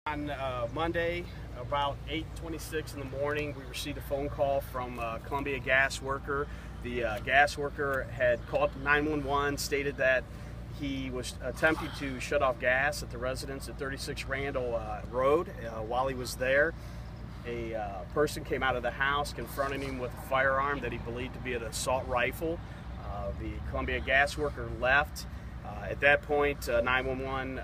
On Monday, about 8:26 in the morning, we received a phone call from a Columbia gas worker. The gas worker had called 911, stated that he was attempting to shut off gas at the residence at 36 Randall Road. While he was there, a person came out of the house, confronting him with a firearm that he believed to be an assault rifle. The Columbia gas worker left. At that point, 911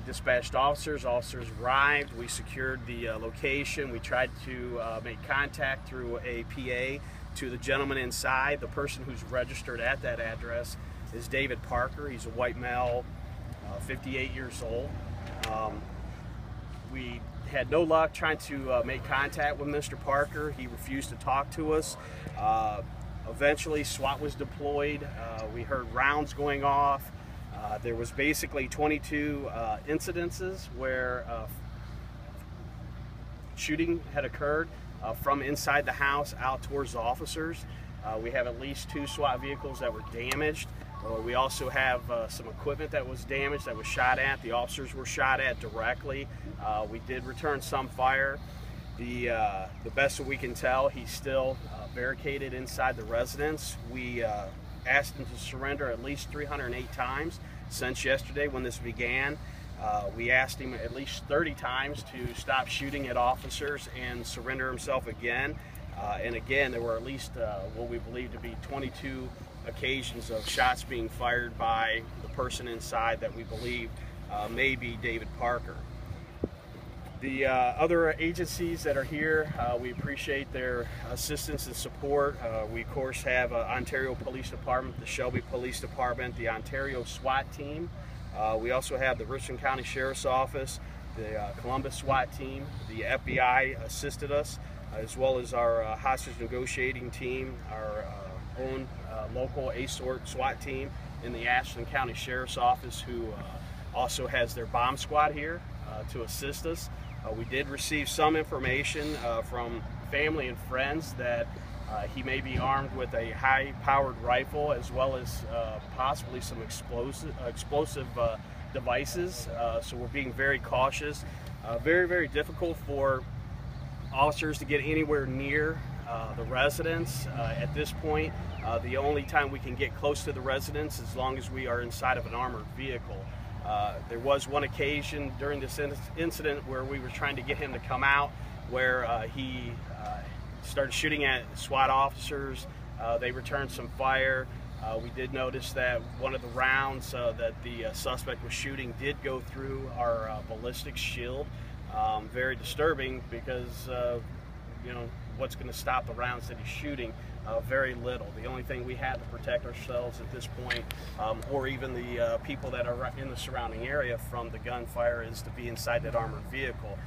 dispatched officers. Officers arrived. We secured the location. We tried to make contact through a PA to the gentleman inside. The person who's registered at that address is David Parker. He's a white male, 58 years old. We had no luck trying to make contact with Mr. Parker. He refused to talk to us. Eventually, SWAT was deployed. We heard rounds going off. There was basically 22 incidences where shooting had occurred from inside the house out towards the officers. We have at least 2 SWAT vehicles that were damaged. We also have some equipment that was damaged, that was shot at. The officers were shot at directly. We did return some fire. The best that we can tell, he's still barricaded inside the residence. We asked him to surrender at least 308 times since yesterday when this began. We asked him at least 30 times to stop shooting at officers and surrender himself again. And again, there were at least what we believe to be 22 occasions of shots being fired by the person inside that we believe may be David Parker. The other agencies that are here, we appreciate their assistance and support. We of course have Ontario Police Department, the Shelby Police Department, the Ontario SWAT team. We also have the Richland County Sheriff's Office, the Columbus SWAT team. The FBI assisted us, as well as our hostage negotiating team, our own local ASORT SWAT team in the Ashland County Sheriff's Office, who also has their bomb squad here to assist us. We did receive some information from family and friends that he may be armed with a high-powered rifle, as well as possibly some explosive devices. So we're being very cautious. Very, very difficult for officers to get anywhere near the residence at this point. The only time we can get close to the residence is as long as we are inside of an armored vehicle. There was one occasion during this incident where we were trying to get him to come out, where he started shooting at SWAT officers. They returned some fire. We did notice that one of the rounds that the suspect was shooting did go through our ballistic shield. Very disturbing, because you know, what's going to stop the rounds that he's shooting? Very little. The only thing we had to protect ourselves at this point, or even the people that are in the surrounding area from the gunfire, is to be inside that armored vehicle.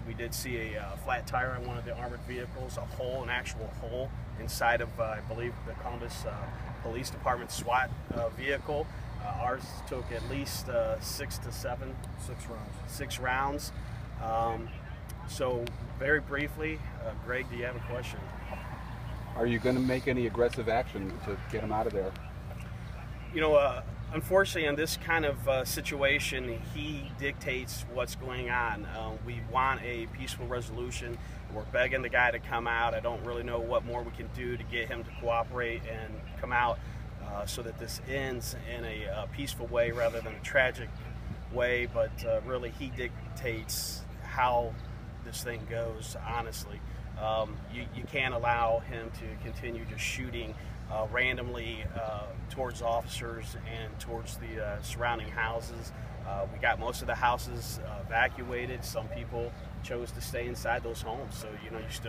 We did see a flat tire on one of the armored vehicles, a hole, an actual hole inside of, I believe, the Columbus Police Department SWAT vehicle. Ours took at least 6 rounds. So very briefly, Greg, do you have a question? Are you going to make any aggressive action to get him out of there? You know, unfortunately, in this kind of situation, he dictates what's going on. We want a peaceful resolution. We're begging the guy to come out. I don't really know what more we can do to get him to cooperate and come out so that this ends in a peaceful way rather than a tragic way. But really, he dictates how this thing goes, honestly. You can't allow him to continue just shooting randomly towards officers and towards the surrounding houses. We got most of the houses evacuated. Some people chose to stay inside those homes, so you know, you still